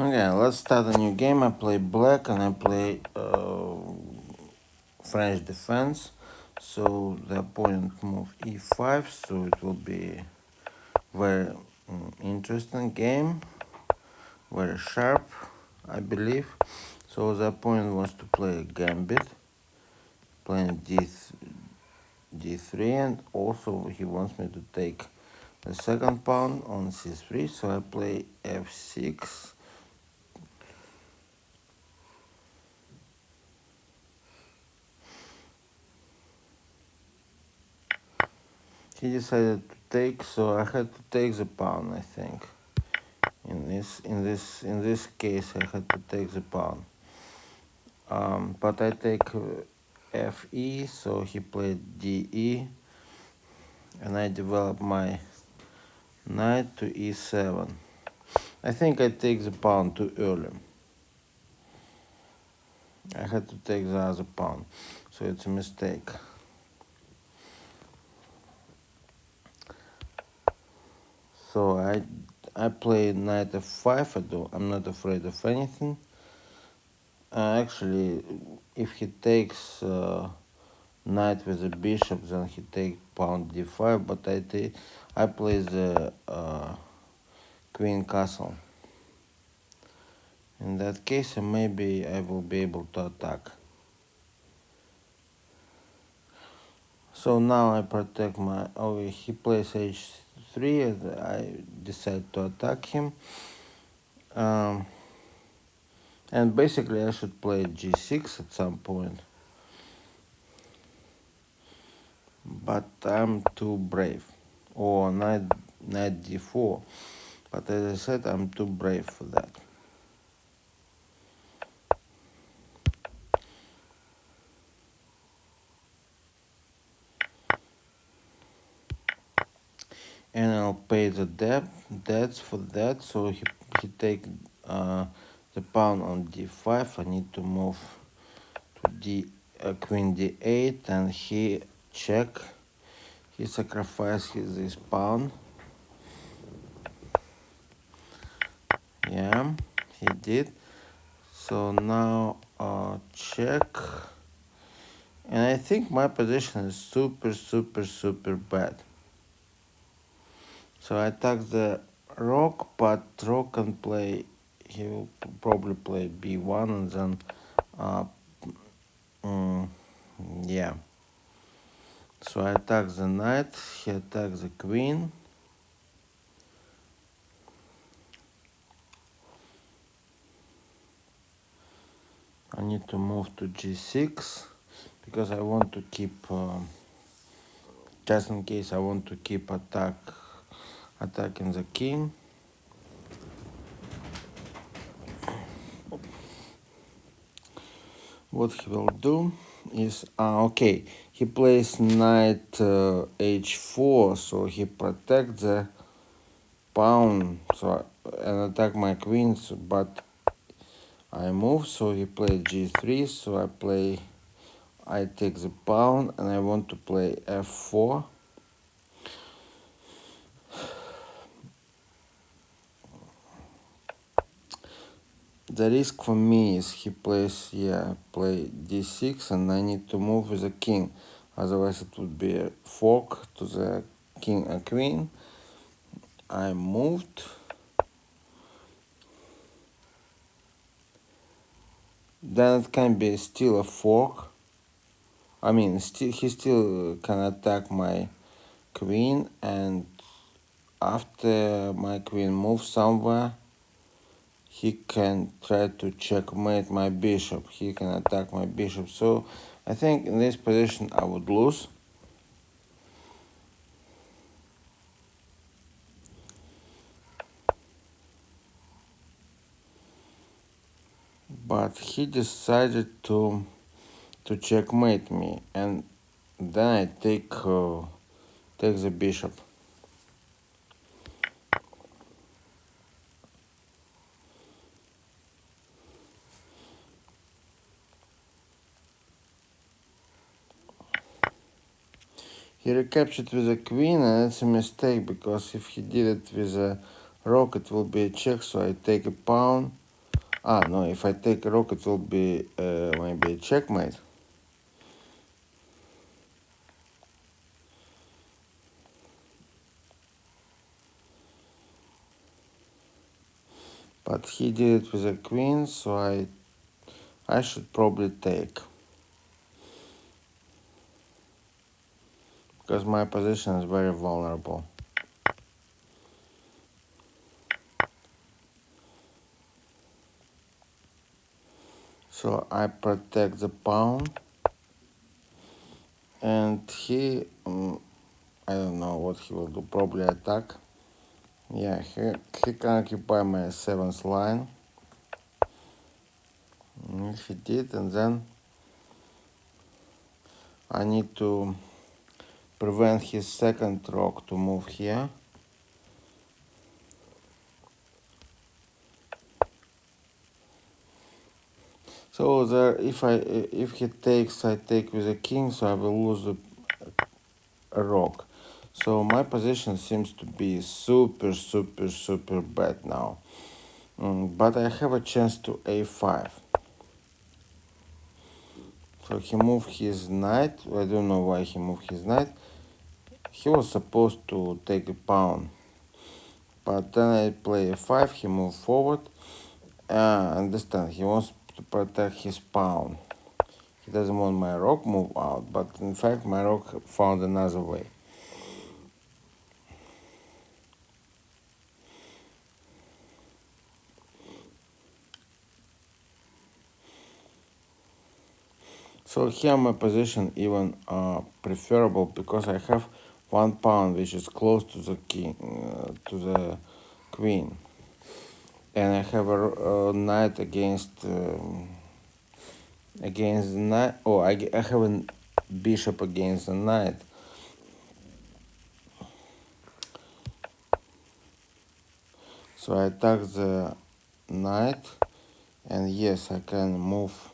Okay, let's start a new game. I play black and I play French defense. So the opponent move e5, so it will be very interesting game, very sharp, I believe. So the opponent wants to play a gambit, playing d3, and also he wants me to take the second pawn on c3. So I play f6. He decided to take, so I had to take the pawn, I think. In this case, I had to take the pawn. But I take fe, so he played de, and I develop my knight to e7. I think I take the pawn too early. I had to take the other pawn, so it's a mistake. So I play knight f5. I'm not afraid of anything. Actually, if he takes knight with a bishop, then he takes pawn d5. But I play the queen castle. In that case, maybe I will be able to attack. So now I protect my. Oh, he plays h3, and I decide to attack him. And basically, I should play g6 at some point. But I'm too brave. Or knight d4. But as I said, I'm too brave for that. And I'll pay the debts for that. So he take the pawn on d5. I need to move to queen d8, and he check. He sacrifices this pawn. Yeah, he did. So now check. And I think my position is super bad. So I attack the rook, but rook can play. He will probably play b1, and then yeah. So I attack the knight. He attacks the queen. I need to move to g6 because I want to keep, just in case I want to keep attacking the king. What he will do is, okay, he plays knight h4, so he protects the pawn, so and attack my queens, but I move, so he plays g3, so I take the pawn, and I want to play f4. The risk for me is he plays, play d6, and I need to move with the king. Otherwise, it would be a fork to the king and queen. I moved. Then it can be still a fork. I mean, he still can attack my queen, and after my queen moves somewhere, he can try to checkmate my bishop. He can attack my bishop. So I think in this position I would lose. But he decided to checkmate me, and then I take the bishop. He recaptured with a queen, and it's a mistake, because if he did it with a rook, it will be a check. So I take a pawn, No, if I take a rook, it will be maybe a checkmate. But he did it with a queen, so I should probably take. Because my position is very vulnerable. So I protect the pawn. And he, I don't know what he will do, probably attack. Yeah, he can occupy my 7th line. He did, and then I need to prevent his second rook to move here. So there, if he takes, I take with a king, so I will lose a rook. So my position seems to be super bad now. But I have a chance to a5. So he moved his knight. I don't know why he moved his knight. He was supposed to take a pawn. But then I play a5, he moved forward. Understand, he wants to protect his pawn. He doesn't want my rook move out, but in fact my rook found another way. So here my position even preferable because I have one pawn which is close to the king, to the queen, and I have a knight against the knight. Oh, I have a bishop against the knight. So I attack the knight, and yes, I can move.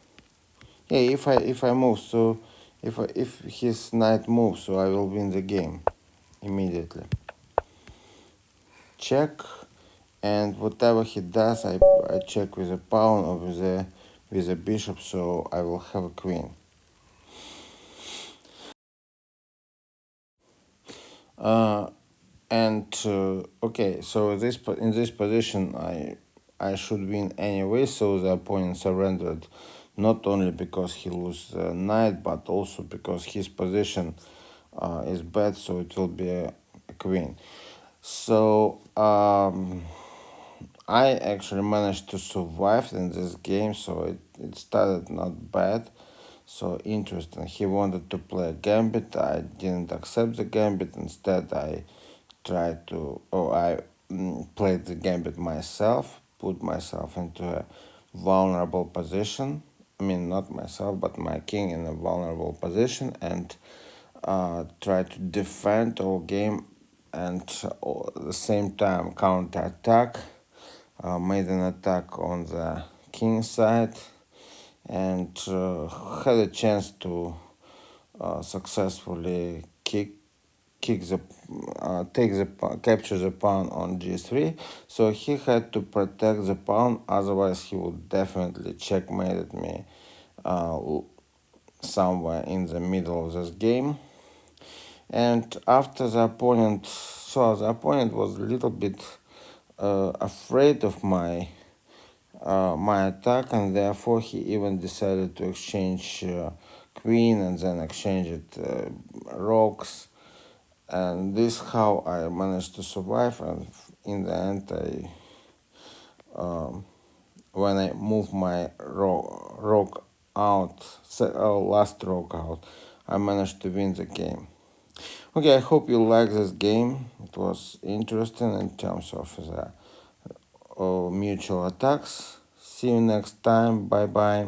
Yeah, if I move, so if his knight moves, so I will win the game immediately. Check, and whatever he does, I check with a pawn or with a bishop, so I will have a queen. Okay, so in this position I should win anyway, so the opponent surrendered, not only because he lost the knight, but also because his position is bad, so it will be a queen. So I actually managed to survive in this game, so it started not bad. So interesting. He wanted to play a gambit. I didn't accept the gambit. Instead, I played the gambit myself, put myself into a vulnerable position. I mean, not myself, but my king in a vulnerable position, and tried to defend all game, and at the same time counter attack. Made an attack on the king side, and had a chance to successfully capture the pawn on g3. So he had to protect the pawn, otherwise he would definitely checkmate me somewhere in the middle of this game. And after the opponent saw, the opponent was a little bit afraid of my attack, and therefore he even decided to exchange queen and then exchange it rooks, and this how I managed to survive. And in the end, when I moved my rook out, last rook out, I managed to win the game. Okay, I hope you like this game. It was interesting in terms of the mutual attacks. See you next time. Bye bye.